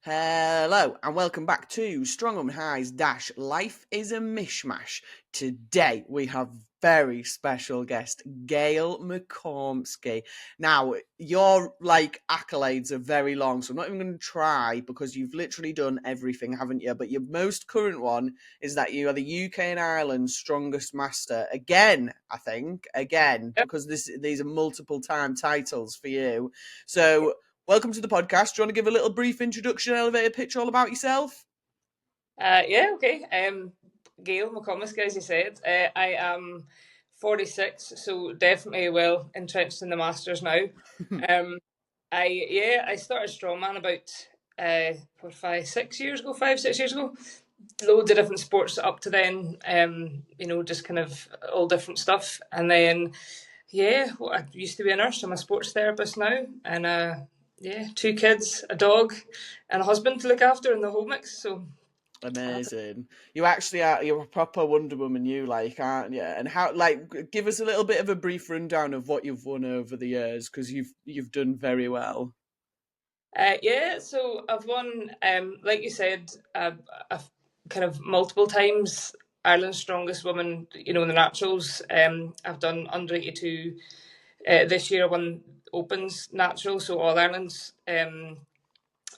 Hello and welcome back to Strong Woman High's Dash Life is a Mishmash. Today we have very special guest Gail McComiskey. Now your accolades are very long, so I'm not even going to try because you've literally done everything, haven't you? But your most current one is that you are the UK and Ireland's strongest master again. I think again Yep. because these are multiple time titles for you. So. Welcome to the podcast. Do you want to give a little brief introduction, elevator pitch all about yourself? Yeah, okay. Gail McComiskey, as you said. I am 46, so definitely well entrenched in the Masters now. Um, I started strongman about 5, 6 years ago, 5, 6 years ago. Loads of different sports up to then. Just kind of all different stuff. And then, I used to be a nurse. I'm a sports therapist now, and 2 kids, a dog, and a husband to look after in the whole mix. So. Amazing. You actually are, you're a proper Wonder Woman, aren't you? And how, give us a little bit of a brief rundown of what you've won over the years, because you've done very well. So I've won, like you said, I've kind of multiple times Ireland's strongest woman, in the naturals. I've done under 82. This year I won Opens natural, so All Ireland's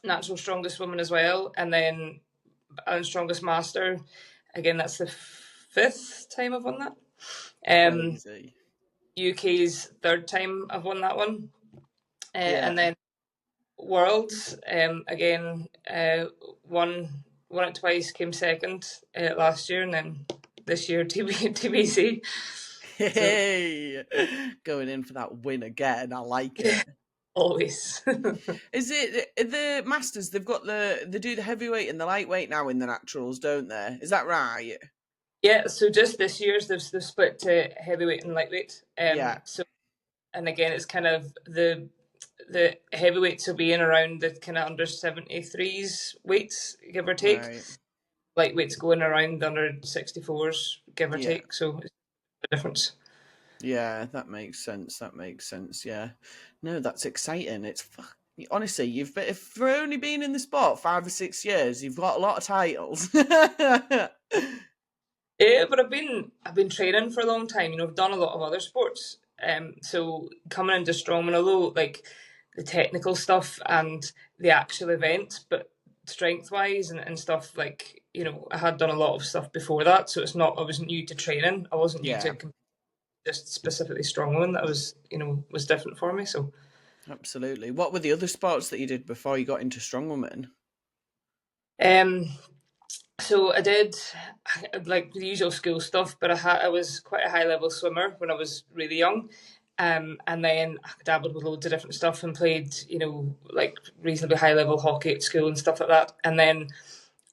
natural strongest woman as well. And then Ireland's strongest master. Again, that's the 5th time I've won that. Crazy. UK's 3rd time I've won that one. Yeah. And then Worlds, again, won it twice, came second last year, and then this year TBC. Hey, going in for that win again. I like it. Always. Is it the Masters? They do the heavyweight and the lightweight now in the naturals, don't they? Is that right? Yeah, so just this year's they've split to heavyweight and lightweight. Yeah. So, and again, it's kind of the heavyweights will be in around the kind of under 73s weights, give or take. Right. Lightweights going around the under 64s, give or Yeah. take. So it's a difference. Yeah, that makes sense. That makes sense. Yeah. No, that's exciting. Honestly, if for only being in the sport 5 or 6 years, you've got a lot of titles. Yeah, but I've been training for a long time. I've done a lot of other sports. So coming into strongman, although like the technical stuff and the actual event, but strength wise and stuff like I had done a lot of stuff before that. So I wasn't new to training. I wasn't new Yeah, to just specifically strongman. That was different for me. So absolutely. What were the other sports that you did before you got into strongwoman? um, So I did like the usual school stuff, but I was quite a high level swimmer when I was really young. And then I dabbled with loads of different stuff and played, like reasonably high level hockey at school and stuff like that. And then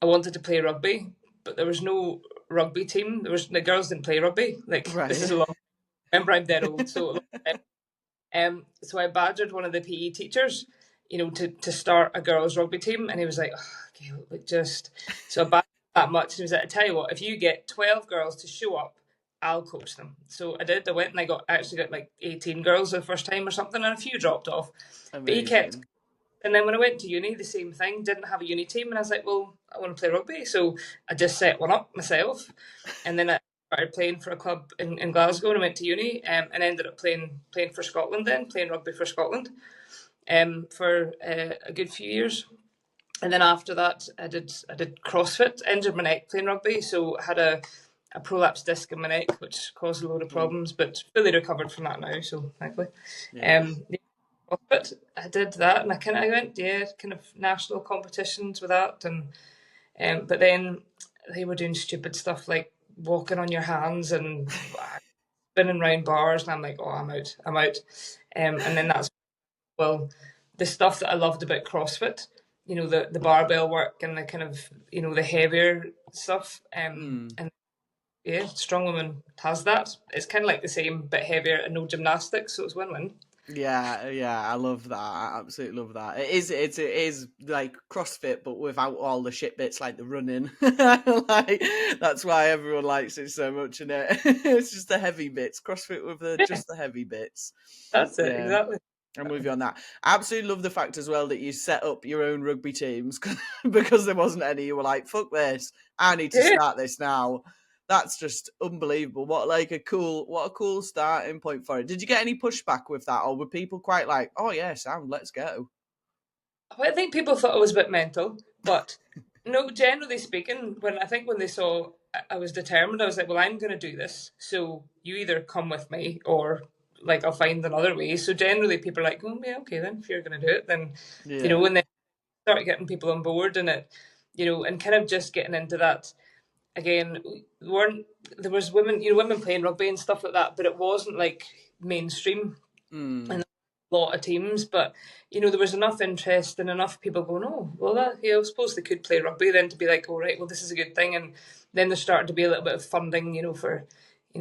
I wanted to play rugby, but there was no rugby team. The girls didn't play rugby. Like this is Right. a long. Remember, I'm dead old, so. So I badgered one of the PE teachers, to start a girls' rugby team, and he was like, oh, okay, like just so I badgered that much. He was like, I tell you what, if you get 12 girls to show up, I'll coach them. So I did. I went and actually got like 18 girls the first time or something, and a few dropped off. But he kept. Amazing. And then when I went to uni, the same thing. Didn't have a uni team, and I was like, well, I want to play rugby, so I just set one up myself, and then I started playing for a club in Glasgow, and I went to uni, and ended up playing for Scotland. Then playing rugby for Scotland, for a good few years, and then after that, I did CrossFit. Injured my neck playing rugby, so I had a prolapsed disc in my neck, which caused a load of problems, but fully recovered from that now. So thankfully, Yeah. but I did that, and I went kind of national competitions with that, and but then they were doing stupid stuff like walking on your hands and spinning round bars, and I'm like, oh, I'm out. And then that's the stuff that I loved about CrossFit, the barbell work and the kind of the heavier stuff, and yeah, strong woman has that. It's kind of like the same but heavier and no gymnastics, so it's win-win. Yeah, I love that. I absolutely love that. It is like CrossFit, but without all the shit bits like the running. Like that's why everyone likes it so much, and it's just the heavy bits. CrossFit with Yeah, just the heavy bits. that's it Yeah. exactly. I'm with you on that. I absolutely love the fact as well that you set up your own rugby teams because there wasn't any. You were like, "Fuck this! I need to Yeah. start this now." That's just unbelievable. What a cool starting point for it. Did you get any pushback with that, or were people quite like, "Oh yeah, Sam, let's go"? Well, I think people thought I was a bit mental, but no, generally speaking, when they saw I was determined, I was like, well, I'm going to do this. So you either come with me or like I'll find another way. So generally people are like, oh, yeah, okay, then if you're going to do it, then, Yeah. and then start getting people on board and and kind of just getting into that again. Weren't There was women, women playing rugby and stuff like that, but it wasn't like mainstream Mm. and a lot of teams. But there was enough interest and enough people going, oh, well, I suppose they could play rugby then to be like, all right, well, this is a good thing. And then there started to be a little bit of funding, for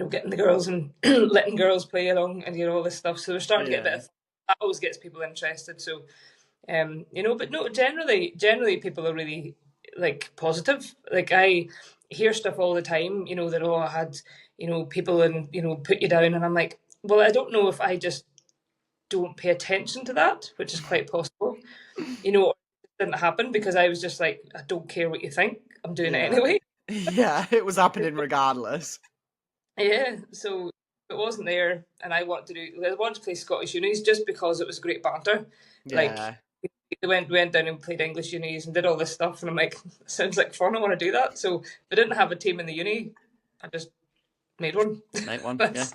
getting the girls and letting girls play along and all this stuff. So we're starting to get a bit Yeah. of that always gets people interested. So but no, generally people are really like positive. Like I hear stuff all the time, that I had, people and put you down, and I'm like, well, I don't know if I just don't pay attention to that, which is quite possible. Or it didn't happen because I was just like, I don't care what you think, I'm doing it Yeah. anyway. Yeah. It was happening regardless. Yeah, so if it wasn't there, and I wanted to play Scottish unis just because it was great banter. Like Yeah. they went down and played English unis and did all this stuff, and I'm like, sounds like fun. I want to do that. So if I didn't have a team in the uni, I just made one. Make one. Yeah. That's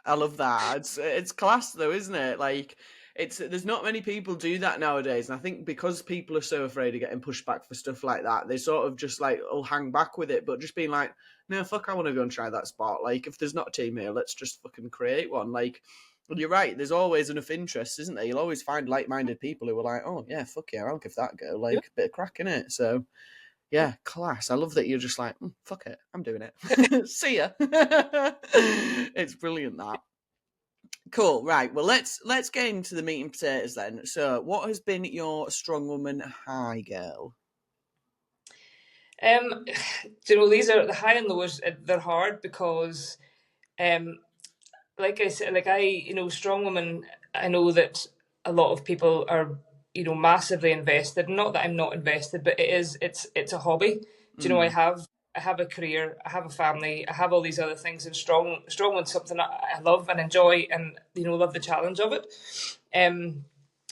I love that. It's class though, isn't it? Like there's not many people do that nowadays, and I think because people are so afraid of getting pushed back for stuff like that, they sort of just like will hang back with it. But just being like, no, fuck, I want to go and try that sport. Like if there's not a team here, let's just fucking create one. Like, well, you're right. There's always enough interest, isn't there? You'll always find like-minded people who are like, oh yeah, fuck yeah, I'll give that a go. Like a bit of crack in it. So yeah, class. I love that you're just like, fuck it, I'm doing it. See ya. It's brilliant that. Cool. Right. Well, let's get into the meat and potatoes then. So, what has been your strong woman high, girl? these are the high and lows. They're hard because um like I said, like strong women, I know that a lot of people are, massively invested. Not that I'm not invested, but it's a hobby. Do you know, Mm, I have a career, I have a family, I have all these other things, and strong one's something I love and enjoy, and love the challenge of it.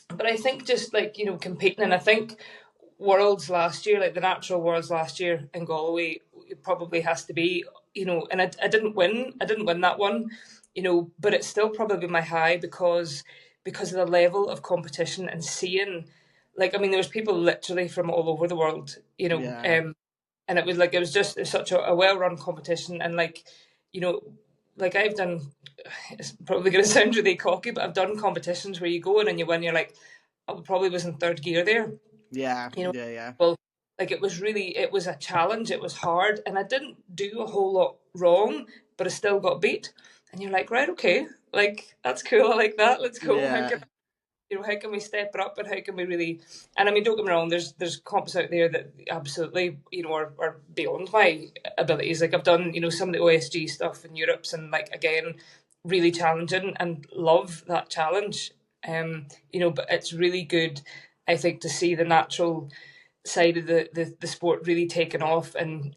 But I think just like competing, and I think Worlds last year, like the natural Worlds last year in Galway, it probably has to be, and I didn't win. I didn't win that one, but it's still probably my high because of the level of competition and seeing, like, I mean, there was people literally from all over the world, yeah. and it was just such a well run competition, and like, you know, like I've done. It's probably going to sound really cocky, but I've done competitions where you go in and you win. You're like, I probably was in third gear there, Yeah. you know. Yeah. Yeah. Well, like it was a challenge. It was hard, and I didn't do a whole lot wrong, but I still got beat. And you're like, right, okay, like that's cool. I like that. Let's go. Yeah. How can we step it up, and how can we really? And I mean, don't get me wrong. There's comps out there that absolutely are beyond my abilities. Like I've done some of the OSG stuff in Europe's, and like again, really challenging and love that challenge. But it's really good, I think, to see the natural side of the sport really taking off, and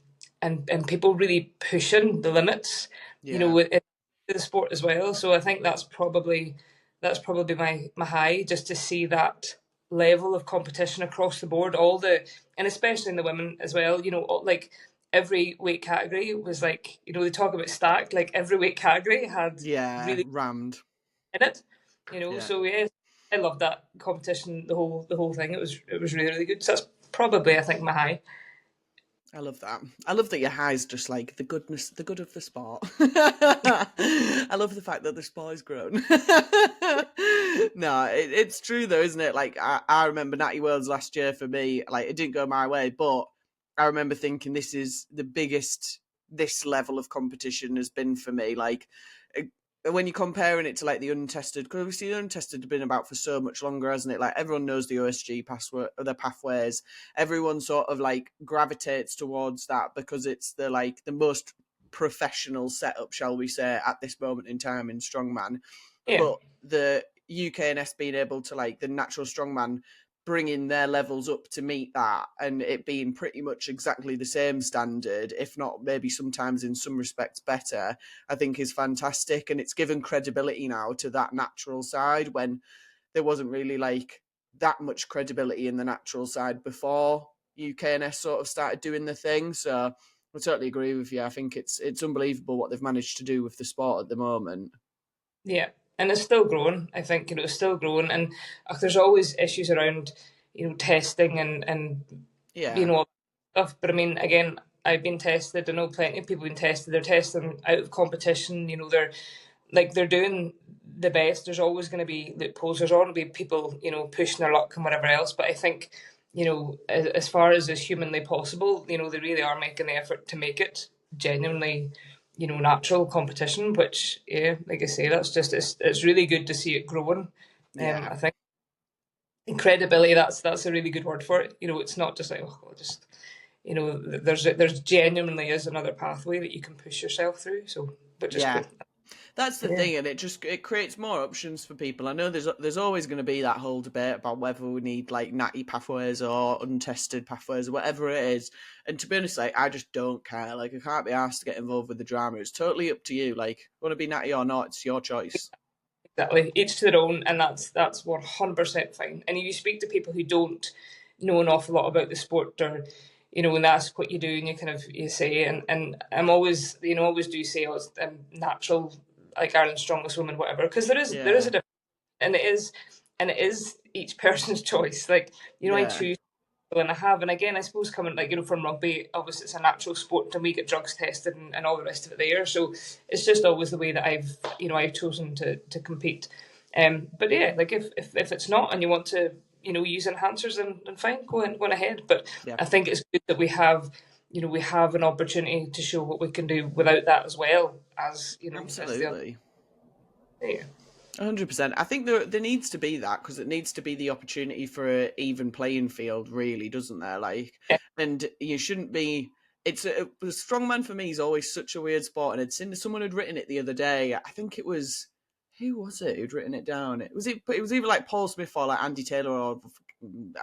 people really pushing the limits, Yeah. in the sport as well. So I think that's probably my high, just to see that level of competition across the board, and especially in the women as well. Like every weight category was like, they talk about stacked, like every weight category had Yeah. really Rammed. in it. Yeah. So yeah, I loved that competition, the whole thing. It was really really good. So that's probably, I think, my high. I love that. I love that your high's just like the good of the sport. I love the fact that the sport has grown. No, it's true though, isn't it? Like I remember Natty Worlds last year for me. Like it didn't go my way, but I remember thinking this is the biggest this level of competition has been for me. Like when you're comparing it to like the untested, because obviously the untested have been about for so much longer, hasn't it? Like everyone knows the OSG password, the pathways. Everyone sort of like gravitates towards that because it's the most professional setup, shall we say, at this moment in time in strongman. Yeah, But UKNS being able to, like, the natural strongman bringing their levels up to meet that, and it being pretty much exactly the same standard, if not maybe sometimes in some respects better, I think is fantastic. And it's given credibility now to that natural side when there wasn't really like that much credibility in the natural side before UKNS sort of started doing the thing. So I totally agree with you. I think it's unbelievable what they've managed to do with the sport at the moment. Yeah, and it's still growing. I think it's still growing, and there's always issues around testing and you Yeah, know stuff. But I mean, again, I've been tested. I know plenty of people have been tested. They're testing out of competition. They're doing the best. There's always going to be loopholes. There's always going to be people pushing their luck and whatever else. But I think as far as is humanly possible, they really are making the effort to make it genuinely natural competition, which, yeah, like I say, it's really good to see it growing. yeah. I think credibility, that's a really good word for it. It's not just like, oh, I'll just, there's genuinely is another pathway that you can push yourself through. So, which is Yeah, cool. that's the Yeah. thing, and it creates more options for people. I know there's always going to be that whole debate about whether we need like natty pathways or untested pathways or whatever it is. And to be honest, like I just don't care. Like I can't be asked to get involved with the drama. It's totally up to you. Like, want to be natty or not? It's your choice. Exactly. Each to their own, and that's 100% fine. And if you speak to people who don't know an awful lot about the sport, or and ask what you do, and you say, and I'm always always do say, oh, it's natural, like Ireland's strongest woman, whatever, because there is a Yeah, difference, and it is each person's choice. Like I yeah, choose, and I have, and again, I suppose coming like from rugby, obviously it's a natural sport, and we get drugs tested and all the rest of it there. So it's just always the way that I've chosen to compete. But yeah, like if it's not, and you want to use enhancers, then fine, go on ahead. But yeah. I think it's good that we have an opportunity to show what we can do without that, as well as the other. Absolutely. Yeah. 100%. I think there needs to be that because it needs to be the opportunity for an even playing field, really, doesn't there? Like, and you shouldn't be. Strongman for me is always such a weird sport, and I'd seen someone had written it the other day. I think it was who was it who'd written it down? It was either like Paul Smith or like Andy Taylor or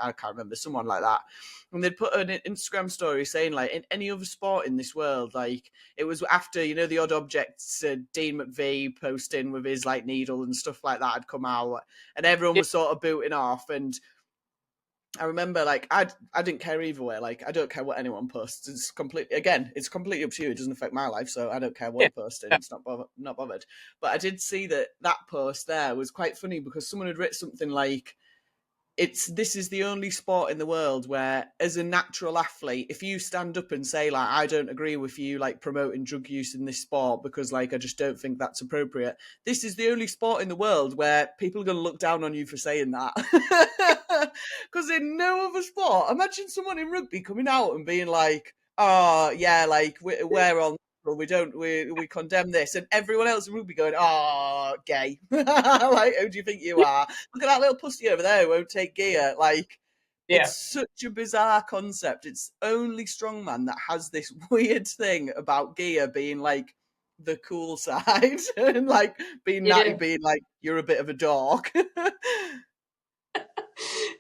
I can't remember, someone like that. And they'd put an Instagram story saying like in any other sport in this world, like it was after the odd objects, Dean McVie posting with his like needle and stuff like that had come out, and everyone Yeah. was sort of booting off. And I remember like I didn't care either way. Like I don't care what anyone posts. It's completely up to you. It doesn't affect my life, so I don't care what Yeah. you're posting. It's not bothered. But I did see that post there was quite funny because someone had written something like this is the only sport in the world where, as a natural athlete, if you stand up and say like I don't agree with you like promoting drug use in this sport because like I just don't think that's appropriate, this is the only sport in the world where people are going to look down on you for saying that. Because in no other sport, imagine someone in rugby coming out and being like, oh yeah, like we're on, we condemn this, and everyone else in rugby going, oh, gay. Like, who do you think you are? Look at that little pussy over there who won't take gear. Like, Yeah. it's such a bizarre concept. It's only strongman that has this weird thing about gear being like the cool side and like being natty, Yeah. being like you're a bit of a dog.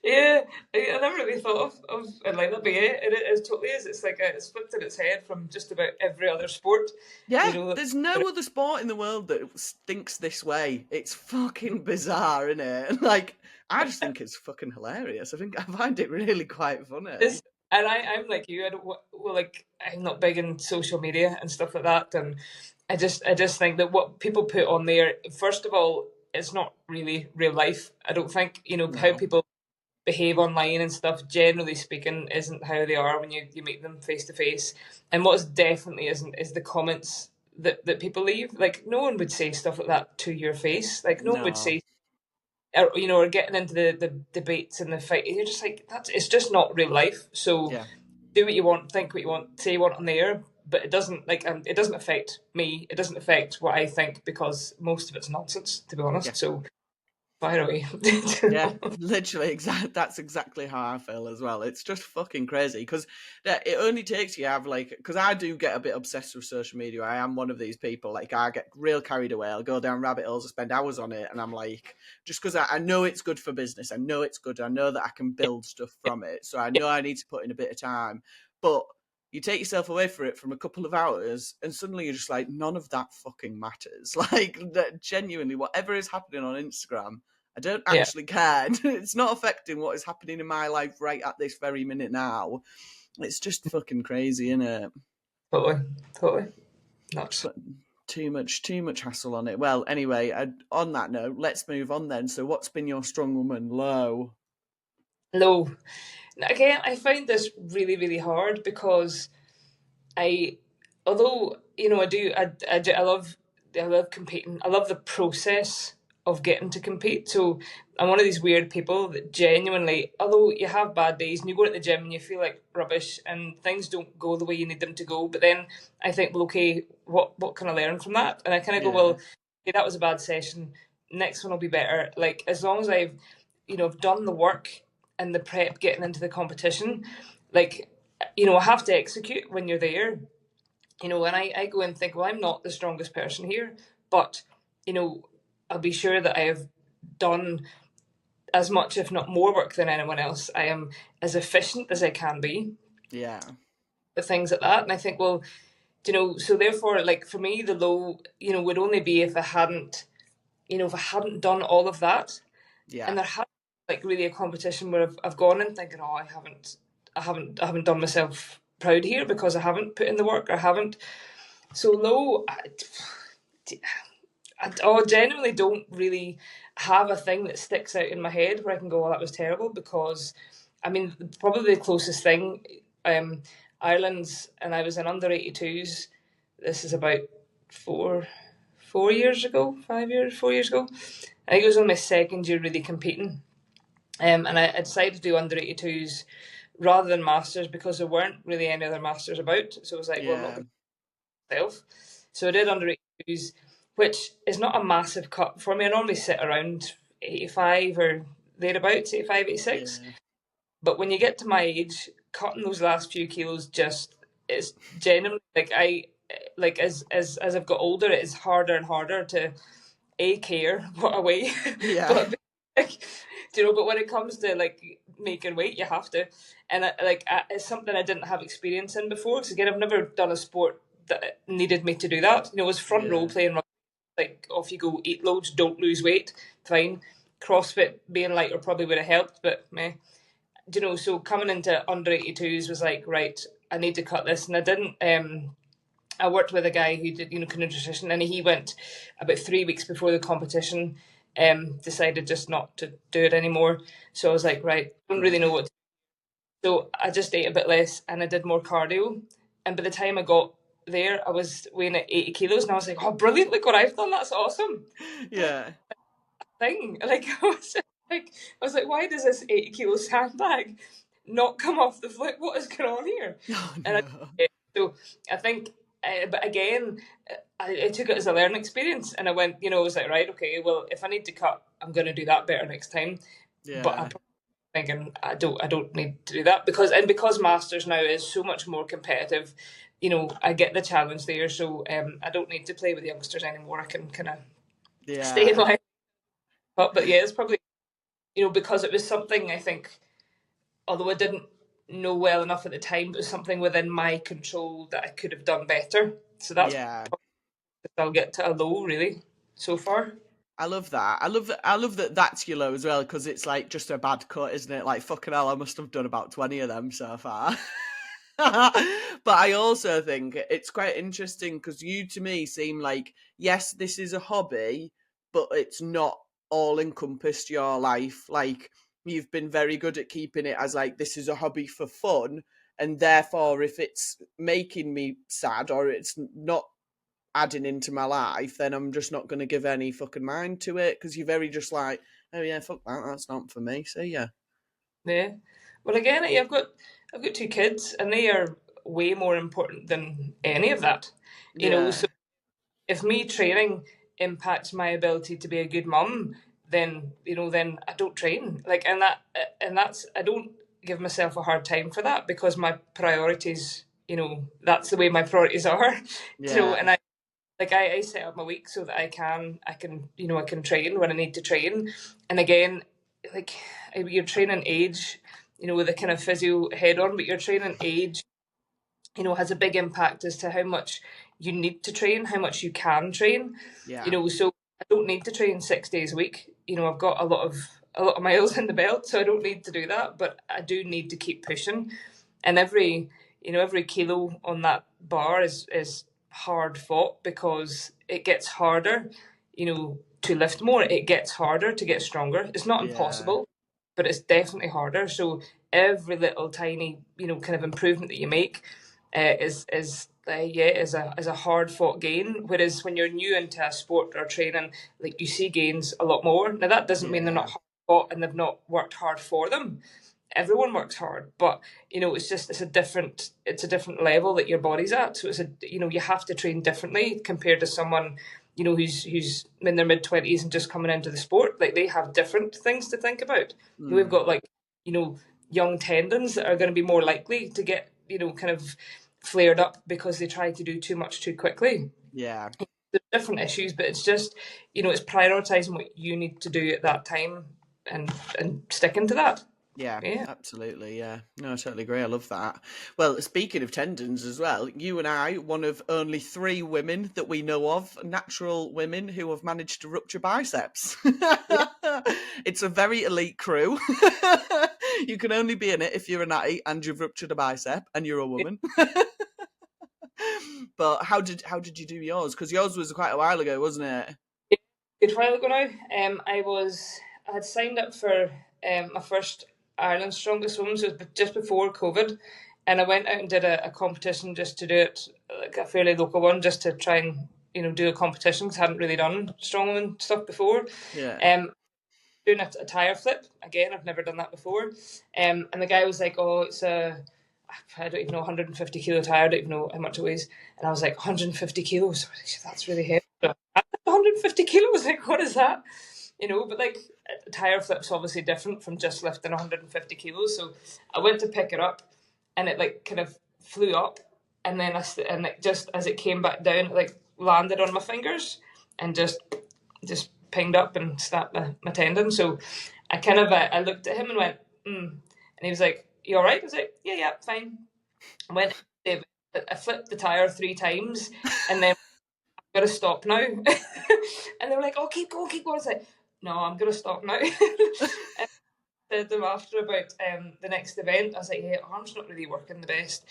Yeah, I never really thought of it like that, but yeah, it totally is. It's like it's flipped on its head from just about every other sport. Yeah, You know, there's no other sport in the world that thinks this way. It's fucking bizarre, isn't it? Like, I just think it's fucking hilarious. I find it really quite funny. this, and I'm like you. I don't well, like I'm not big in social media and stuff like that, and I just think that what people put on there, first of all, it's not really real life. I don't think how No, people behave online and stuff, generally speaking, isn't how they are when you meet them face to face. And what is definitely isn't is the comments that people leave. Like no one would say stuff like that to your face. Like no one would no, say, or getting into the debates and the fight. And you're just like, it's just not real life. So yeah, do what you want, think what you want, say what on there. But it doesn't it doesn't affect me. It doesn't affect what I think because most of it's nonsense, to be yeah. honest. So fire away. Yeah, literally, that's exactly how I feel as well. It's just fucking crazy because it only takes you have like, because I do get a bit obsessed with social media. I am one of these people. Like, I get real carried away. I'll go down rabbit holes and spend hours on it, and I'm like, just because I know it's good for business. I know it's good. I know that I can build stuff from it. So I know I need to put in a bit of time, but you take yourself away from it from a couple of hours, and suddenly you're just like, none of that fucking matters. Like, that genuinely, whatever is happening on Instagram, I don't Yeah, actually care. It's not affecting what is happening in my life right at this very minute now. It's just fucking crazy, isn't it? totally, totally nuts. But too much hassle on it. Well, anyway, on that note, let's move on then. So, what's been your strong woman low? No, again, I find this really, really hard because I, although I do, I love competing. I love the process of getting to compete. So I'm one of these weird people that genuinely, although you have bad days and you go to the gym and you feel like rubbish and things don't go the way you need them to go, but then I think, well, okay, what can I learn from that? And I kind of go, well, Yeah, okay, that was a bad session. Next one will be better. Like as long as I've done the work and the prep getting into the competition, like I have to execute when you're there. And I go and think, well, I'm not the strongest person here, but you know, I'll be sure that I have done as much, if not more, work than anyone else. I am as efficient as I can be yeah, with things like that. And I think, well, so therefore, like for me, the low, would only be if I hadn't done all of that, yeah, and there had like really a competition where I've gone and thinking, oh, I haven't done myself proud here because I haven't put in the work. I haven't. So low, I genuinely don't really have a thing that sticks out in my head where I can go, "Oh, that was terrible." Because, I mean, probably the closest thing, um, Ireland's, and I was in under 82s. This is about four, 4 years ago, 5 years, 4 years ago. I think it was on my second year really competing, and I decided to do under 82s rather than masters because there weren't really any other masters about. So I was like, well, I'm not yeah, going myself. So I did under 82s, which is not a massive cut for me. I normally sit around 85 or thereabouts, 85, 86. yeah, But when you get to my age, cutting those last few kilos just is genuinely like as I've got older, it is harder and harder to care what I weigh. yeah, But like, but when it comes to like making weight, you have to. And it's something I didn't have experience in before. Because again, I've never done a sport that needed me to do that. It was front row yeah, playing rugby, like off you go, eat loads, don't lose weight, fine. CrossFit being lighter probably would have helped, but meh. So coming into under 82s was like, right, I need to cut this, and I didn't. I worked with a guy who did, kind of nutrition, and he went about 3 weeks before the competition. Decided just not to do it anymore. So I was like, right, I don't really yeah, know what to do. So I just ate a bit less and I did more cardio. And by the time I got there, I was weighing at 80 kilos, and I was like, oh, brilliant! Look what I've done. That's awesome. yeah. Thing. Like I was like, why does this 80 kilo sandbag not come off the floor? What is going on here? Oh And no. so I think, but again, I took it as a learning experience, and I went, I was like, right, okay, well, if I need to cut, I'm going to do that better next time. But I'm Yeah, thinking I don't need to do that because Masters now is so much more competitive. I get the challenge there, so I don't need to play with youngsters anymore. I can kind of stay in yeah. my. But yeah, it's probably because it was something I think, although I didn't know well enough at the time, it was something within my control that I could have done better. So that's Yeah, I'll get to a low really so far. I love that. I love that. I love that. That's your low as well because it's like just a bad cut, isn't it? Like fucking hell, I must have done about 20 of them so far. But I also think it's quite interesting because you to me seem like yes, this is a hobby, but it's not all encompassed your life. Like you've been very good at keeping it as like this is a hobby for fun, and therefore if it's making me sad or it's not adding into my life, then I'm just not going to give any fucking mind to it because you're very just like, oh yeah, fuck that, that's not for me. So yeah, Yeah. Well, again, I've got two kids, and they are way more important than any of that. So yeah, if me training impacts my ability to be a good mum, then then I don't train. Like, and that's, I don't give myself a hard time for that, because my priorities, that's the way my priorities are. Yeah. And I set up my week so that I can train when I need to train. And again, like, you're training age, with a kind of physio head on, but your training age, has a big impact as to how much you need to train, how much you can train. Yeah. So I don't need to train 6 days a week. I've got a lot of miles in the belt, so I don't need to do that, but I do need to keep pushing. And every kilo on that bar is hard fought, because it gets harder, to lift more. It gets harder to get stronger. It's not Yeah. impossible, but it's definitely harder. So every little tiny, kind of improvement that you make, is a hard fought gain. Whereas when you're new into a sport or training, like, you see gains a lot more. Now that doesn't mean they're Yeah. not hard fought and they've not worked hard for them. Everyone works hard, but it's a different level that your body's at. So you have to train differently compared to someone who's in their mid-20s and just coming into the sport. Like, they have different things to think about. We've got, like, young tendons that are going to be more likely to get kind of flared up because they try to do too much too quickly. Yeah. There's different issues, but it's just it's prioritizing what you need to do at that time, and sticking to that. Yeah, Yeah. absolutely. Yeah, no, I totally agree. I love that. Well, speaking of tendons as well, you and I, one of only 3 women that we know of, natural women, who have managed to rupture biceps. Yeah. It's a very elite crew. You can only be in it if you're a natty and you've ruptured a bicep and you're a woman. But how did you do yours? Because yours was quite a while ago, wasn't it? Good while ago now. I had signed up for my first Ireland's Strongest Women, so it was just before COVID, and I went out and did a competition, just to do it, like a fairly local one, just to try and do a competition, because I hadn't really done strongman stuff before. Yeah. Um, Doing a tire flip again. I've never done that before. And the guy was like, "Oh, it's I don't even know, 150 kilo tire. I don't even know how much it weighs." And I was like, 150 kilos. That's really heavy. 150 kilos. Like, what is that? But, like, a tire flip's obviously different from just lifting 150 kilos. So I went to pick it up, and it, like, kind of flew up, and then and it, just as it came back down, it, like, landed on my fingers and just pinged up and snapped my tendon. So I kind of I looked at him and went, and he was like, "You all right?" I was like, "Yeah, fine." I went, I flipped the tire 3 times, and then, "I've got to stop now." And they were like, "Oh, keep going, keep going." I was like, "No, I'm going to stop now." And I said to them after about the next event, I was like, "Yeah, arm's not really working the best.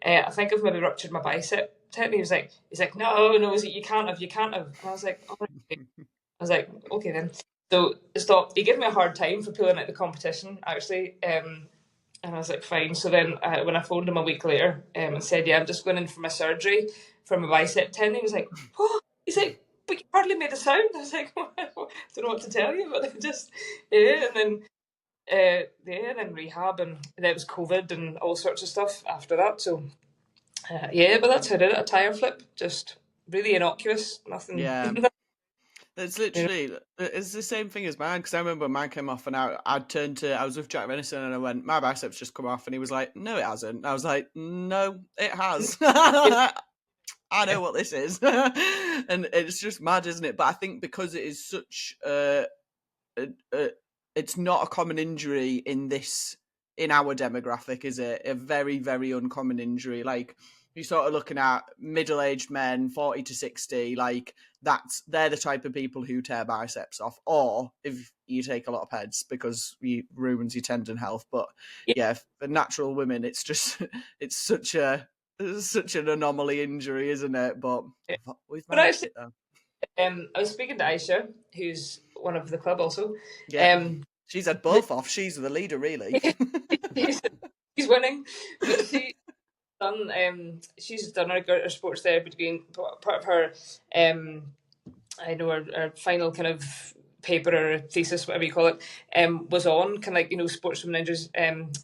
I think I've maybe ruptured my bicep." He was like, "No, you can't have, you can't have." And I was like, "Oh, okay." I was like, "Okay then." So stop. He gave me a hard time for pulling out the competition, actually. And I was like, "Fine." So then, when I phoned him a week later, and said, "Yeah, I'm just going in for my surgery for my bicep tendon," he was like, "What?" He's like, "But you hardly made a sound." I was like, "Well, I don't know what to tell you," but just, yeah. And then, then rehab, and then it was COVID and all sorts of stuff after that. So, yeah, but that's how I did it. A tire flip, just really innocuous, nothing. Yeah. It's literally, it's the same thing as mine, because I remember when mine came off and I was with Jack Venison and I went, "My biceps just come off," and he was like, "No, it hasn't." And I was like, "No, it has." I know what this is. And it's just mad, isn't it? But I think because it is such it's not a common injury in our demographic, is it? A very, very uncommon injury. Like, you're sort of looking at middle-aged men, 40 to 60, like, they're the type of people who tear biceps off, or if you take a lot of peds, because it ruins your tendon health. But yeah, for natural women, it's just it's such an anomaly injury, isn't it? But we've But managed actually, it though. I was speaking to Aisha, who's one of the club also. Yeah, Um, she's had both off. She's the leader, really. he's, he's winning, but she's done her sports therapy degree. Part of her, I know her final kind of paper or thesis, whatever you call it, was on kind of like sportswomen injuries,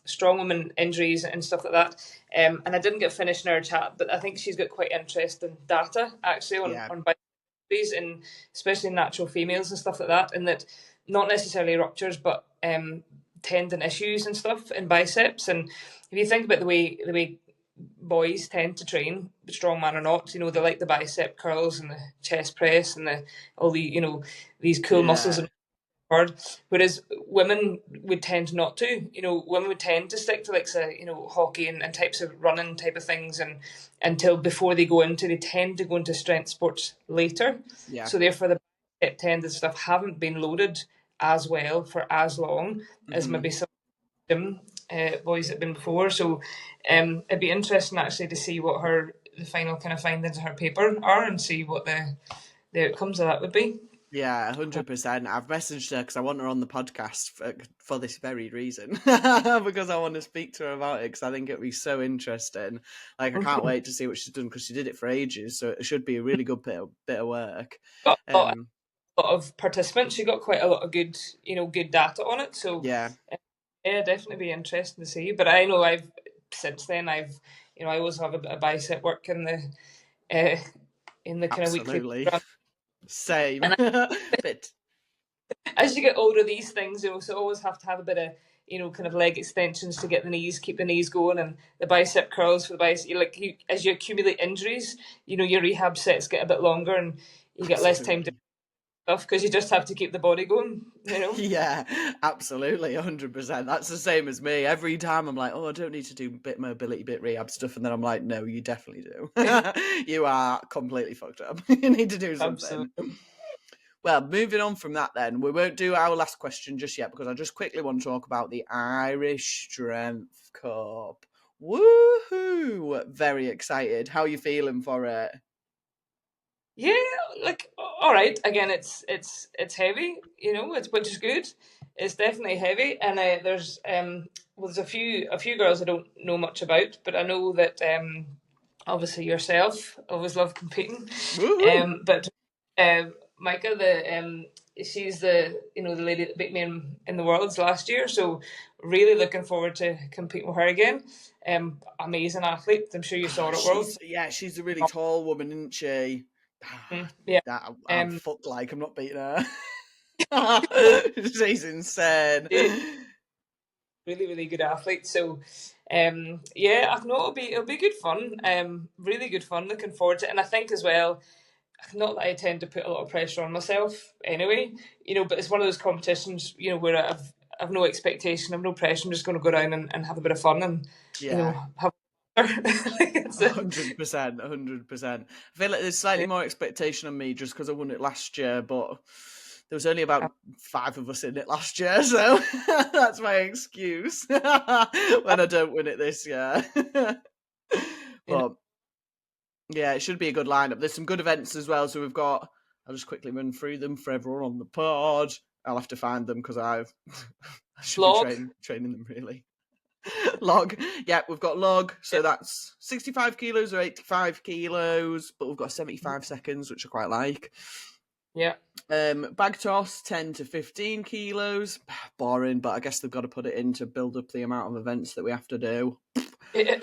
strong women injuries and stuff like that. And I didn't get finished in our chat, but I think she's got quite interesting data actually on Yeah, injuries, and especially natural females and stuff like that, and that not necessarily ruptures, but tendon issues and stuff in biceps. And if you think about the way boys tend to train, strongman or not, they like the bicep curls and the chest press and all these cool muscles Yeah. and hard. Whereas women would tend not to. Women would tend to stick to like say, hockey and types of running type of things, and until before they tend to go into strength sports later. Yeah. So therefore the bicep tendon stuff haven't been loaded as well for as long as Hmm. maybe some gym boys that have been before. So it'd be interesting actually to see what the final kind of findings of her paper are and see what the outcomes of that would be. Yeah, 100%. I've messaged her because I want her on the podcast for this very reason, because I want to speak to her about it because I think it'd be so interesting. Like, I can't wait to see what she's done because she did it for ages, so it should be a really good bit of work. Got Um, a lot of participants. She got quite a lot of good data on it. So yeah, yeah, definitely be interesting to see. But I know since then I always have a bicep work uh, in the kind of weekly absolutely. program. Same. And Bit. as you get older, these things so always have to have a bit of kind of leg extensions to get keep the knees going, and the bicep curls for the bicep. As you accumulate injuries, your rehab sets get a bit longer, and you get less time to Absolutely. stuff because you just have to keep the body going. Yeah, absolutely, 100%. That's the same as me. Every time I'm like, oh, I don't need to do bit mobility, bit rehab stuff. And then I'm like, no, you definitely do. You are completely fucked up. You need to do something. Absolutely. Well, moving on from that then, we won't do our last question just yet because I just quickly want to talk about the Irish Strength Cup. Woohoo! Very excited. How are you feeling for it? Yeah, like all right. Again, it's heavy, which is good. It's definitely heavy, and there's a few girls I don't know much about, but I know that obviously yourself always love competing, Woohoo! but Micah she's the lady that beat me in the Worlds last year, so really looking forward to competing with her again. Amazing athlete. I'm sure you saw her at Worlds. She's a really tall woman, isn't she? Yeah. I'm Um, fucked like I'm not beating her. She's insane. yeah, really, really good athlete. So, yeah, I know it'll be good fun. Really good fun. Looking forward to it. And I think as well, not that I tend to put a lot of pressure on myself anyway, but it's one of those competitions, where I've no expectation, I've no pressure. I'm just going to go down and have a bit of fun and, Yeah. have. That's it. 100%, 100%. I feel like there's slightly Yeah. more expectation on me just because I won it last year, but there was only about 5 of us in it last year, so that's my excuse when I don't win it this year. You know, But yeah, it should be a good lineup. There's some good events as well, so we've got. I'll just quickly run through them for everyone on the pod. I'll have to find them because I should be vlog. training them really. Log. Yeah, we've got log. So that's 65 kilos or 85 kilos, but we've got 75 seconds, which I quite like. Yeah. Bag toss, 10 to 15 kilos. Boring, but I guess they've got to put it in to build up the amount of events that we have to do. Yeah.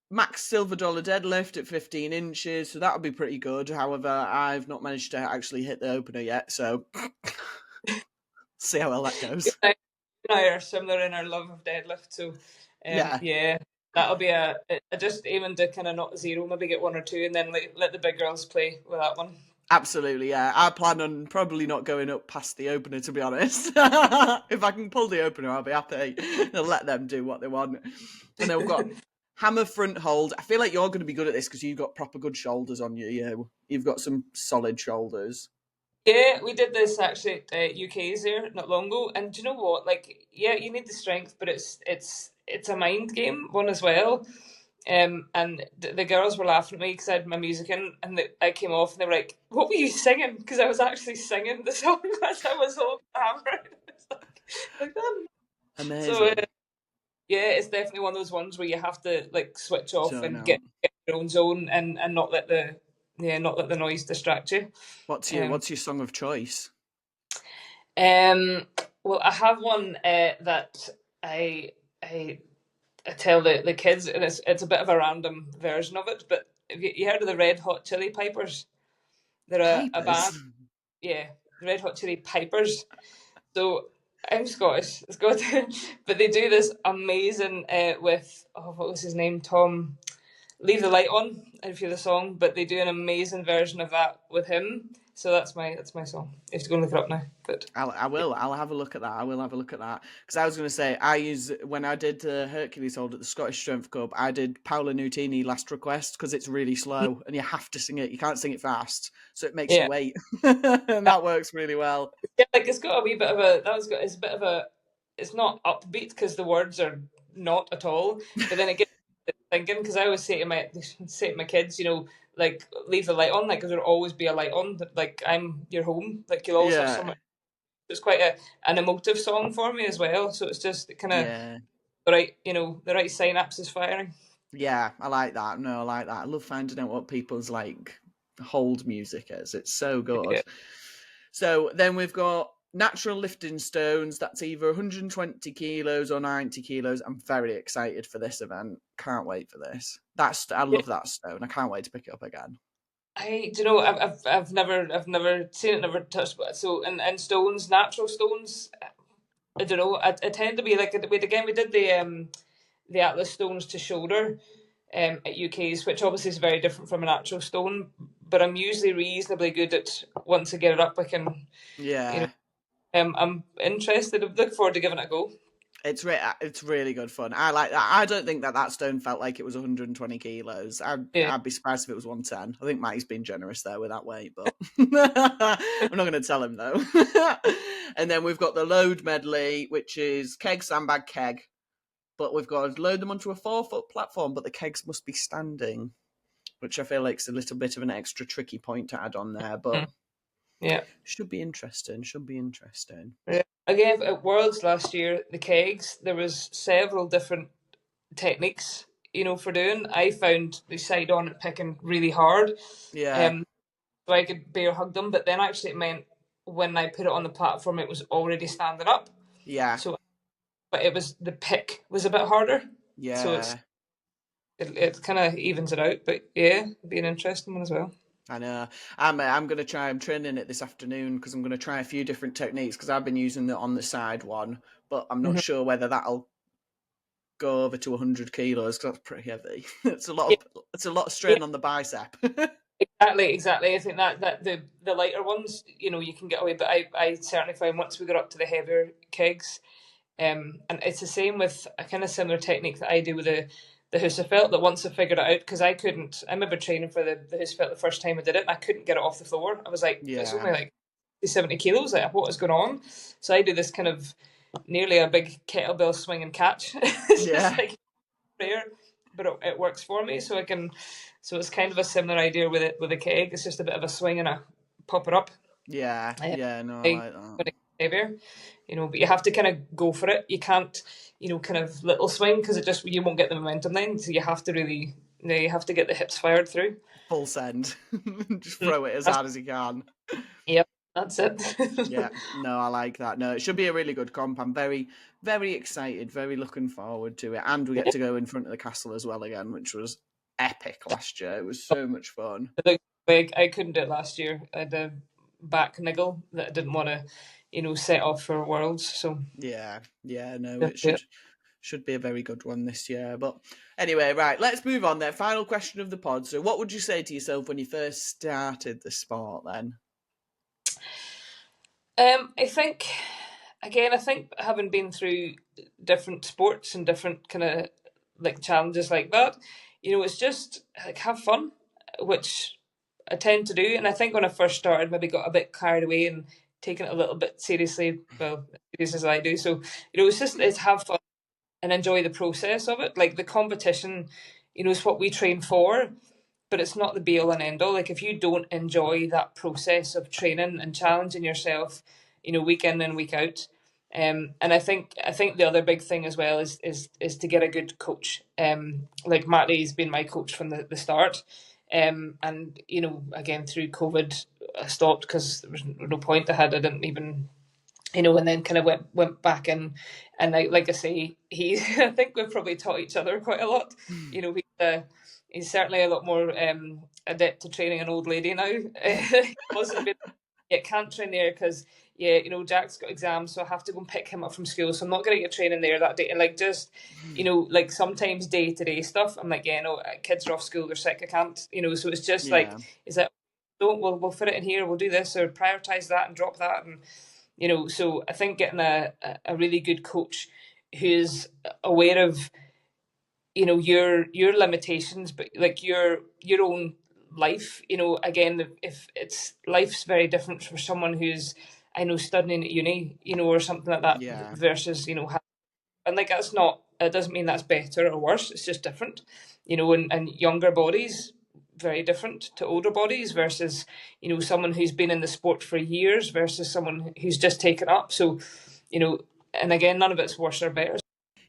Max silver dollar deadlift at 15 inches, so that'll be pretty good. However, I've not managed to actually hit the opener yet, so see how well that goes. And I are similar in our love of deadlift. So, Yeah, yeah, that'll be I just aiming to kind of not zero, maybe get one or two, and then let the big girls play with that one. absolutely. Yeah, I plan on probably not going up past the opener, to be honest. If I can pull the opener, I'll be happy. I'll let them do what they want. And then we've got hammer front hold. I feel like you're going to be good at this because you've got proper good shoulders on you. You've got some solid shoulders. Yeah, we did this actually at UK's there not long ago, and do you know what? Like, yeah, you need the strength, but it's a mind game one as well. And the girls were laughing at me because I had my music in, and I came off, and they were like, "What were you singing?" Because I was actually singing the song as I was holding the hammer. It's like that. So Amazing. yeah, it's definitely one of those ones where you have to like switch off So and now, get your own zone and not let the noise distract you. Um, what's your song of choice? Um, well, I have one that I I I tell the kids, and it's a bit of a random version of it. But have you heard of the Red Hot Chili Pipers? They're a band. Pipers. Yeah. the Red Hot Chili Pipers. So I'm Scottish, but they do this amazing with, oh, what was his name? Tom. Leave the Light On, if you're the song, but they do an amazing version of that with him. So that's my song. You have to go and look it up now. But I'll have a look at that. I will have a look at that because I was going to say when I did Hercules Hold at the Scottish Strength Cup, I did Paolo Nutini Last Request because it's really slow and you have to sing it. You can't sing it fast, so it makes you yeah, wait, and that works really well. yeah, like it's got a wee bit of a it's a bit of a, it's not upbeat because the words are not at all, but then it gets me thinking, because I always say to my kids, like, leave the light on, like, because there'll always be a light on, like, I'm your home, like, you'll always have Yeah, someone. It's quite an emotive song for me as well, so it's just kind of yeah. the right synapses firing. Yeah, I like that. No, I like that. I love finding out what people's like hold music is. It's so good. Yeah. So then we've got natural lifting stones. That's either 120 kilos or 90 kilos. I'm very excited for this event. Can't wait for this. I love that stone. I can't wait to pick it up again. I've never seen it, never touched it. So in stones, natural stones, I don't know. I tend to be like, we did the Atlas stones to shoulder at UK's, which obviously is very different from a natural stone. But I'm usually reasonably good at, once I get it up, I can, you know. Yeah, I'm interested. I look forward to giving it a go. it's really good fun. I like that. I don't think that stone felt like it was 120 kilos. Yeah. I'd be surprised if it was 110. I think Matty's been generous there with that weight, but I'm not going to tell him though. And then we've got the load medley, which is keg, sandbag, keg. But we've got to load them onto a 4-foot platform, but the kegs must be standing, which I feel like is a little bit of an extra tricky point to add on there. But Yeah. should be interesting. Yeah. Again, at Worlds last year, the kegs, there was several different techniques, for doing. I found the side on it picking really hard, Yeah, so I could bear hug them. But then actually it meant when I put it on the platform, it was already standing up. yeah, So, but the pick was a bit harder. So yeah. it kind of evens it out. But yeah, it'd be an interesting one as well. I know. I'm going to try. I'm training it this afternoon because I'm going to try a few different techniques because I've been using the on the side one, but I'm not Mhm. sure whether that'll go over to 100 kilos because that's pretty heavy. It's Yeah, a lot of yeah, strain on the bicep. exactly. I think that the lighter ones, you can get away. But I certainly find once we got up to the heavier kegs, and it's the same with a kind of similar technique that I do with the Husafelt, that once I figured it out, because I remember training for the Husafelt the first time I did it, and I couldn't get it off the floor. I was like, it's Yeah, only like 70 kilos, like, what is going on? So I do this kind of nearly a big kettlebell swing and catch. It's just yeah, like prayer, but it works for me. So it's kind of a similar idea with a keg. It's just a bit of a swing and a pop it up. yeah, Um, yeah. No, I when like that. it gets heavier, but you have to kind of go for it. You can't, kind of little swing, because you won't get the momentum then. So you have to really, you have to get the hips fired through. Full send. Just Mm, throw it as that's- hard as you can. Yep, that's it. Yeah, no, I like that. No, it should be a really good comp. I'm very, very excited, very looking forward to it. And we get to go in front of the castle as well again, which was epic last year. It was so much fun. Like, I couldn't do it last year. I had a back niggle that I didn't want to, set off for Worlds. So Yeah, yeah, no, yeah, it yeah. should be a very good one this year. But anyway, right, let's move on then. Final question of the pod. So what would you say to yourself when you first started the sport then? I think, again, having been through different sports and different kind of like challenges like that, it's just like have fun, which I tend to do. And I think when I first started, maybe got a bit carried away and taken it a little bit seriously, well, serious as I do. So, it's have fun and enjoy the process of it. Like the competition, is what we train for, but it's not the be all and end all. Like if you don't enjoy that process of training and challenging yourself, week in and week out. And I think the other big thing as well is to get a good coach. Like Matty's been my coach from the start. And again through COVID, I stopped because there was no point. I didn't even, and then kind of went back in, and like I say, he I think we've probably taught each other quite a lot. He's certainly a lot more adept to training an old lady now. He wasn't been yeah, can't train there because yeah, Jack's got exams, so I have to go and pick him up from school. So I'm not going to get training there that day. And like just, like sometimes day to day stuff, I'm like, yeah, no, kids are off school, they're sick, I can't, So it's just like, Yeah. is that don't we'll fit it in here, we'll do this or prioritize that and drop that, and So I think getting a really good coach who's aware of your limitations, but like your own life. Again, if it's life's very different for someone who's I know studying at uni, or something like that, Yeah. versus and like that's not. It doesn't mean that's better or worse. It's just different, and younger bodies very different to older bodies versus someone who's been in the sport for years versus someone who's just taken up. So, you know, and again, none of it's worse or better.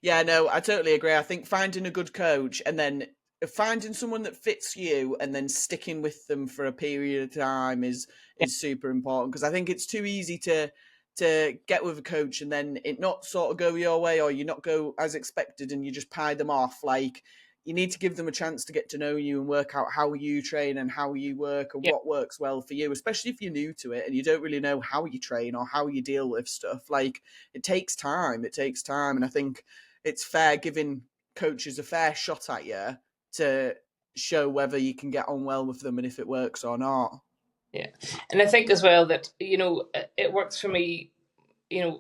Yeah, no, I totally agree. I think finding a good coach and then finding someone that fits you and then sticking with them for a period of time is super important, because I think it's too easy to get with a coach and then it not sort of go your way, or you not go as expected and you just pie them off. Like, you need to give them a chance to get to know you and work out how you train and how you work and Yeah, what works well for you, especially if you're new to it and you don't really know how you train or how you deal with stuff. Like, it takes time. It takes time. And I think it's fair giving coaches a fair shot at you to show whether you can get on well with them and if it works or not. yeah, and I think as well that it works for me.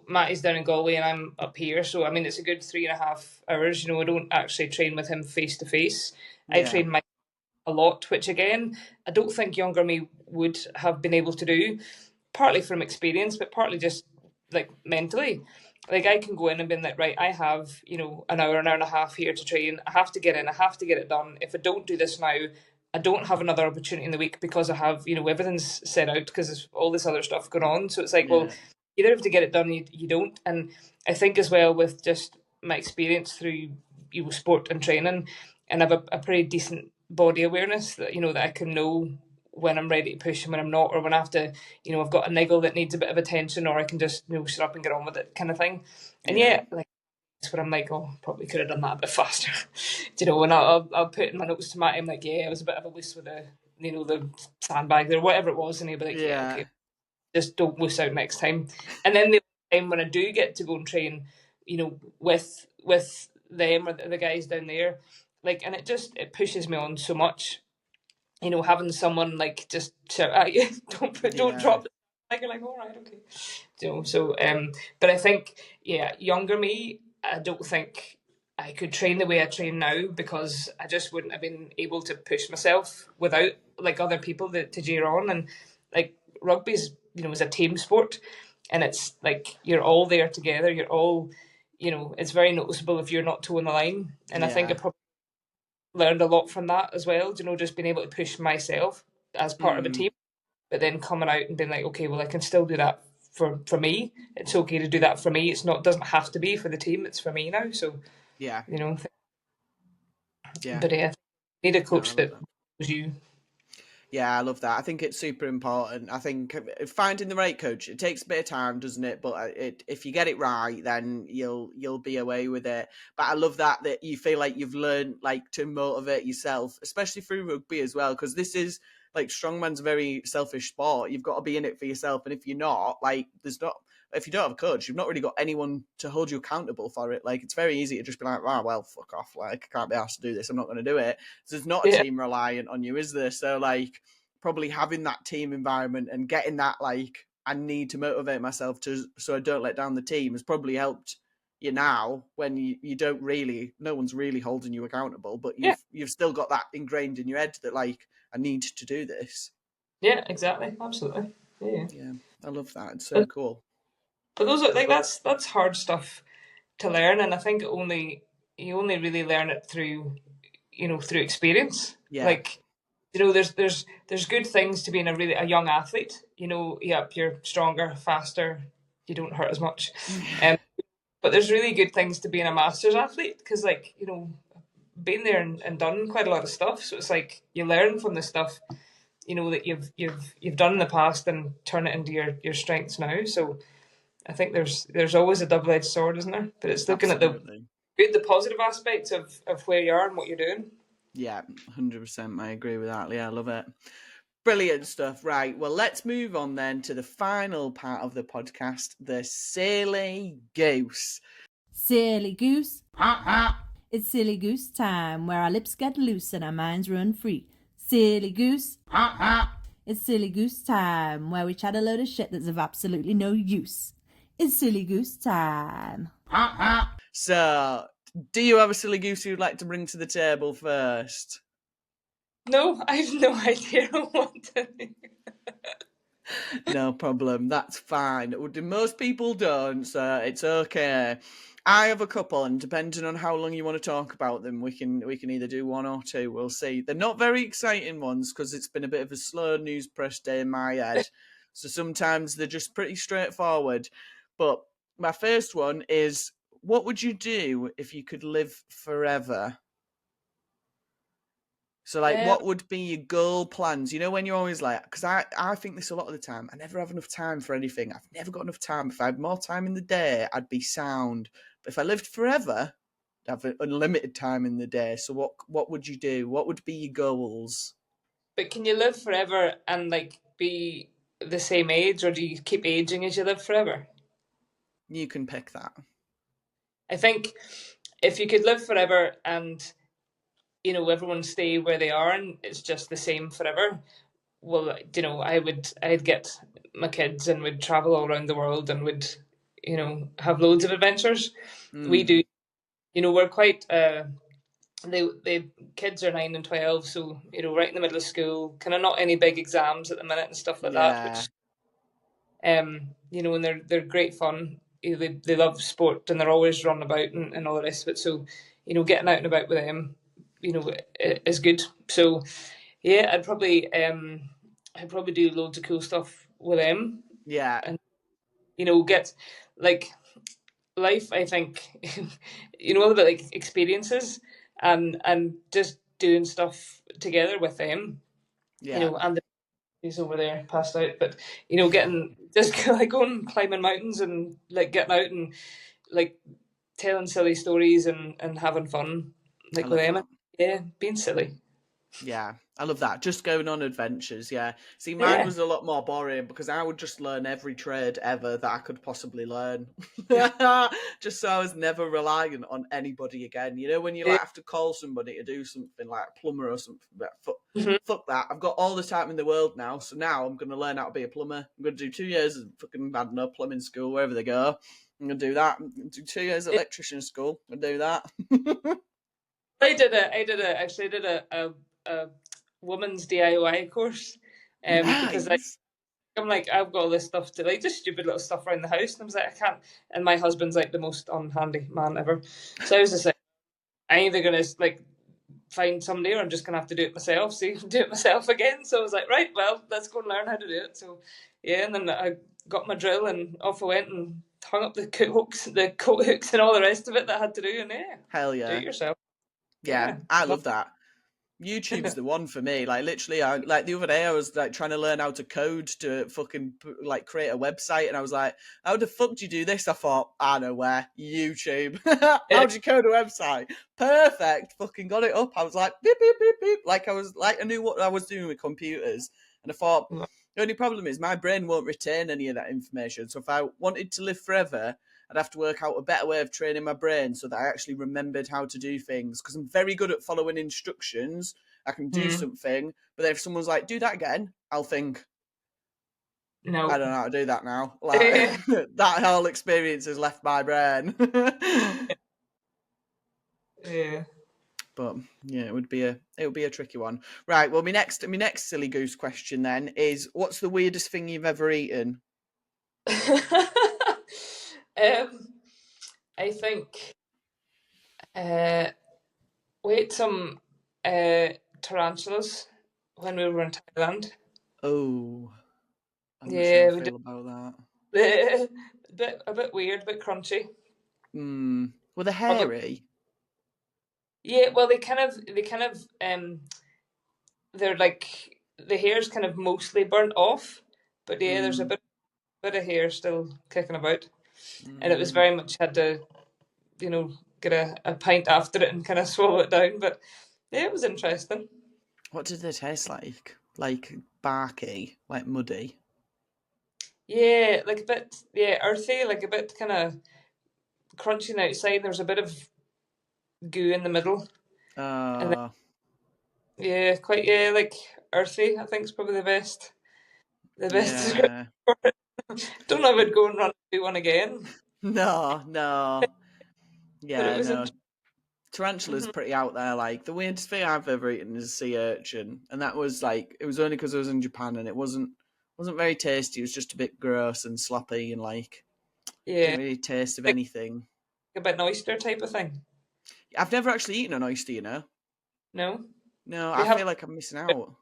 Matty's down in Galway and I'm up here, so I mean it's a good 3.5 hours. I don't actually train with him face to face. I Yeah, train a lot, which again I don't think younger me would have been able to do. Partly from experience, but partly just like mentally. Like I can go in and be like, right, I have, an hour and a half here to train. I have to get in, I have to get it done. If I don't do this now, I don't have another opportunity in the week because I have, everything's set out because there's all this other stuff going on. So it's like, well, yeah, you either have to get it done, you don't. And I think as well with just my experience through sport and training, and I have a pretty decent body awareness that that I can know when I'm ready to push and when I'm not, or when I have to, I've got a niggle that needs a bit of attention, or I can just, shut up and get on with it, kind of thing. And yeah, yeah, like that's where I'm like, oh, probably could have done that a bit faster. And I'll put in my notes to Matt, I'm like, yeah, I was a bit of a wuss with the sandbag or whatever it was, and he'll be like, yeah, yeah, okay, just don't wuss out next time. And then the time when I do get to go and train, with them or the guys down there, like, and it pushes me on so much, having someone like just shout at you, don't yeah, drop the like you're like, all right, okay. But I think, yeah, younger me, I don't think I could train the way I train now because I just wouldn't have been able to push myself without like other people to cheer on. And like rugby's, is a team sport, and it's like you're all there together. You're all, it's very noticeable if you're not toeing the line. And I think I yeah. probably learned a lot from that as well. Just being able to push myself as part of a Mm, team, but then coming out and being like, okay, well, I can still do that for me. It's okay to do that for me. It's not doesn't have to be for the team. It's for me now. So yeah, you know, yeah. but yeah, need a No, I coach love that that. knows you. Yeah, I love that. I think it's super important. I think finding the right coach, it takes a bit of time, doesn't it? But if you get it right, then you'll be away with it. But I love that you feel like you've learned like to motivate yourself, especially through rugby as well, because this is like strongman's a very selfish sport. You've got to be in it for yourself, and if you're not, like, there's not. If you don't have a coach, you've not really got anyone to hold you accountable for it. Like, it's very easy to just be like, oh, well, fuck off. Like, I can't be asked to do this. I'm not going to do it. So there's not a Yeah, team reliant on you, is there? So, like, probably having that team environment and getting that, like, I need to motivate myself to so I don't let down the team, has probably helped you now when you don't really, no one's really holding you accountable, but yeah, you've still got that ingrained in your head that, like, I need to do this. yeah, exactly, absolutely. Yeah, Yeah, I love that. It's so but, cool. but those are like that's hard stuff to learn, and I think you only really learn it through through experience. Yeah. Like there's good things to being a young athlete. Yep, you're stronger, faster, you don't hurt as much. Um, but there's really good things to being a masters athlete because, like, been there and done quite a lot of stuff. So it's like you learn from the stuff that you've done in the past and turn it into your strengths now. So I think there's always a double edged sword, isn't there? But it's looking at Absolutely. the positive aspects of where you are and what you're doing. Yeah, 100%. I agree with that. Yeah, I love it. Brilliant stuff. Right. Well, let's move on then to the final part of the podcast, the silly goose. Silly goose. It's silly goose time, where our lips get loose and our minds run free. Silly goose. It's silly goose time, where we chat a load of shit that's of absolutely no use. It's silly goose time. So, do you have a silly goose you'd like to bring to the table first? No, I have no idea what to do. No problem. That's fine. Most people don't, so it's okay. I have a couple, and depending on how long you want to talk about them, we can either do one or two. We'll see. They're not very exciting ones because it's been a bit of a slow news press day in my head. So sometimes they're just pretty straightforward. But my first one is, what would you do if you could live forever? So, like, what would be your goal plans? You know, when you're always like, because I think this a lot of the time, I never have enough time for anything. I've never got enough time. If I had more time in the day, I'd be sound. But if I lived forever, I'd have unlimited time in the day. So what would you do? What would be your goals? But can you live forever and like be the same age, or do you keep aging as you live forever? You can pick that. I think if you could live forever and everyone stay where they are and it's just the same forever, well, I'd get my kids and would travel all around the world and would have loads of adventures. We do, we're quite the kids are 9 and 12, so right in the middle of school, kind of not any big exams at the minute and stuff like that, which and they're great fun. They love sport and they're always running about and all the rest of it, so getting out and about with them is good. So yeah, I'd probably do loads of cool stuff with them. Yeah. And get like life, I think, all about like experiences and just doing stuff together with them. Yeah. And he's over there passed out, but getting just like going climbing mountains and like getting out and like telling silly stories and having fun like with them. That. Yeah, being silly. Yeah, I love that. Just going on adventures, yeah. See, mine was a lot more boring because I would just learn every trade ever that I could possibly learn. Just so I was never reliant on anybody again. You know, when you like have to call somebody to do something like a plumber or something, but fuck that. I've got all the time in the world now, so now I'm going to learn how to be a plumber. I'm going to do 2 years of fucking, I don't know, plumbing school, wherever they go. I'm going to do that. I'm going to do 2 years of electrician school and do that. I did a woman's DIY course, nice. because I'm like, I've got all this stuff to like, just stupid little stuff around the house, and I was like, I can't. And my husband's like the most unhandy man ever, so I was just like, I'm either gonna like find somebody, or I'm just gonna have to do it myself. So do it myself again. So I was like, right, well, let's go and learn how to do it. So yeah, and then I got my drill and off I went and hung up the coat hooks, and all the rest of it that I had to do. And yeah, hell yeah, do it yourself. Yeah, I love that. YouTube's the one for me. Like literally, like the other day, I was like trying to learn how to code to fucking like create a website, and I was like, "How the fuck do you do this?" I thought, "I know where, YouTube." How do you code a website? Perfect. Fucking got it up. I was like, beep beep beep beep. Like I knew what I was doing with computers, and I thought the only problem is my brain won't retain any of that information. So if I wanted to live forever, I'd have to work out a better way of training my brain so that I actually remembered how to do things. Because I'm very good at following instructions. I can do something, but then if someone's like, do that again, I'll think, no, I don't know how to do that now. Like that whole experience has left my brain. Yeah. But yeah, it would be a tricky one. Right. Well, my next silly goose question then is, what's the weirdest thing you've ever eaten? I think we ate some tarantulas when we were in Thailand. Oh, I'm not Yeah, sure we I did. feel about that. A bit weird, a bit crunchy. Were they hairy? Yeah, well, they kind of they're like the hair's kind of mostly burnt off, but yeah, there's a bit of hair still kicking about, and it was very much had to get a pint after it and kind of swallow it down. But yeah, it was interesting. What did they taste like? Like barky, like muddy. Yeah, like a bit, yeah, earthy, like a bit kind of crunchy on the outside. There's a bit of goo in the middle, and then, Uh, yeah, quite, yeah, like earthy. I think is probably the best. The best description yeah. for it. Don't know if I'd go and run and do one again, No. but it Yeah, was no. interesting. Tarantula's Hmm. pretty out there. Like, the weirdest thing I've ever eaten is a sea urchin, and that was like, it was only because I was in Japan, and it wasn't very tasty. It was just a bit gross and sloppy, and like Yeah, didn't really taste of like anything. a bit an oyster type of thing. I've never actually eaten an oyster, you know. No, No, they I have feel like I'm missing out.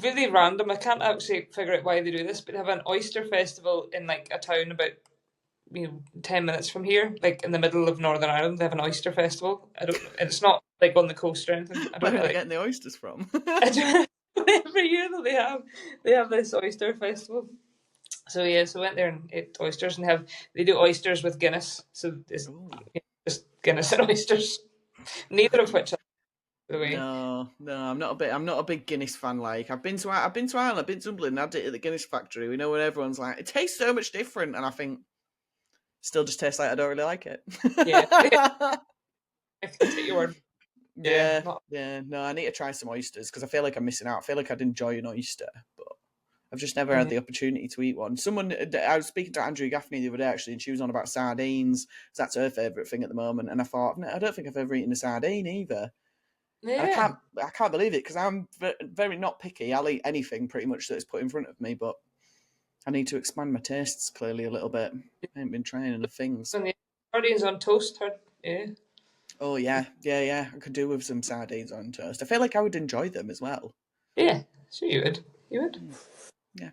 really random. I can't actually figure out why they do this, but they have an oyster festival in like a town about 10 minutes from here, like in the middle of Northern Ireland. They have an oyster festival. I don't, and it's not like on the coast or anything. I don't Where are they really. getting the oysters from? I don't, every year that they have this oyster festival. So yeah, so I went there and ate oysters, and they do oysters with Guinness. So it's Ooh. just Guinness and oysters. Neither of which, by the way. No, I'm not a big Guinness fan. Like, I've been to Ireland, I've been to Dublin, had it at the Guinness factory. We know when everyone's like, it tastes so much different, and I think still just tastes like I don't really like it. Yeah, I can take your word. Yeah, Yeah, not. yeah. No, I need to try some oysters because I feel like I'm missing out. I feel like I'd enjoy an oyster, but I've just never had Mhm. the opportunity to eat one. I was speaking to Andrew Gaffney the other day actually, and she was on about sardines. 'Cause that's her favourite thing at the moment, and I thought, no, I don't think I've ever eaten a sardine either. And Yeah, I can't believe it because I'm very not picky. I'll eat anything pretty much that's put in front of me, but I need to expand my tastes clearly a little bit. I ain't been trying enough things. and the sardines on toast. Yeah, Oh yeah, yeah, yeah. I could do with some sardines on toast. I feel like I would enjoy them as well. yeah. Sure, you would. You would. Yeah.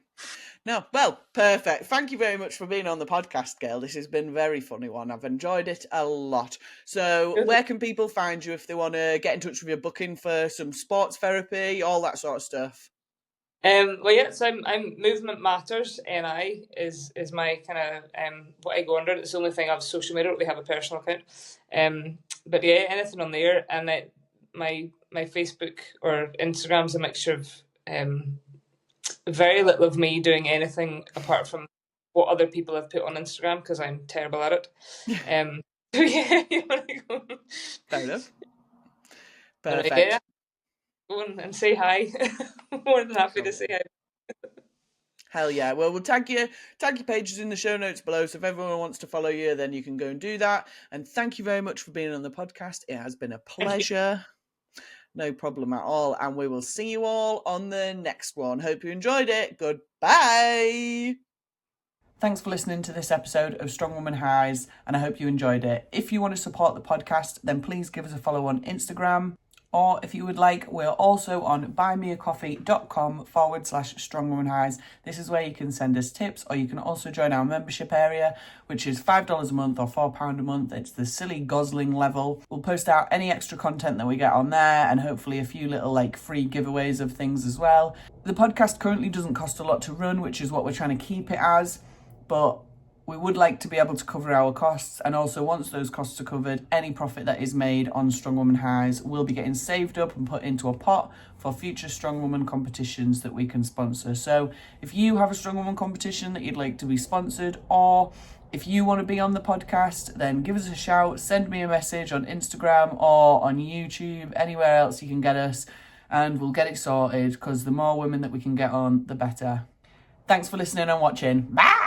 No, well, perfect. Thank you very much for being on the podcast, Gail. This has been a very funny one. I've enjoyed it a lot. So, Good. where can people find you if they want to get in touch with you, booking for some sports therapy, all that sort of stuff? Well, yeah, so I'm Movement Matters. NI is my kind of what I go under. It's the only thing I have social media. I don't really have a personal account. But yeah, anything on there, and my Facebook or Instagram's a mixture of very little of me doing anything apart from what other people have put on Instagram because I'm terrible at it. So yeah, you want to go? Fair enough. Yeah, Perfect. go on and say hi. More than happy to Cool. say hi. Hell yeah. Well, we'll tag your pages in the show notes below. So if everyone wants to follow you, then you can go and do that. And thank you very much for being on the podcast. It has been a Thank you. pleasure. No problem at all. And we will see you all on the next one. Hope you enjoyed it. Goodbye. Thanks for listening to this episode of Strong Woman Highs, and I hope you enjoyed it. If you want to support the podcast, then please give us a follow on Instagram. Or if you would like, we're also on buymeacoffee.com/strongwomanhighs. This is where you can send us tips, or you can also join our membership area, which is $5 a month or £4 a month. It's the silly gosling level. We'll post out any extra content that we get on there, and hopefully a few little like free giveaways of things as well. The podcast currently doesn't cost a lot to run, which is what we're trying to keep it as, but we would like to be able to cover our costs, and also once those costs are covered, any profit that is made on Strong Woman Highs will be getting saved up and put into a pot for future Strong Woman competitions that we can sponsor. So if you have a Strong Woman competition that you'd like to be sponsored, or if you want to be on the podcast, then give us a shout, send me a message on Instagram or on YouTube, anywhere else you can get us, and we'll get it sorted, because the more women that we can get on, the better. Thanks for listening and watching. Bye!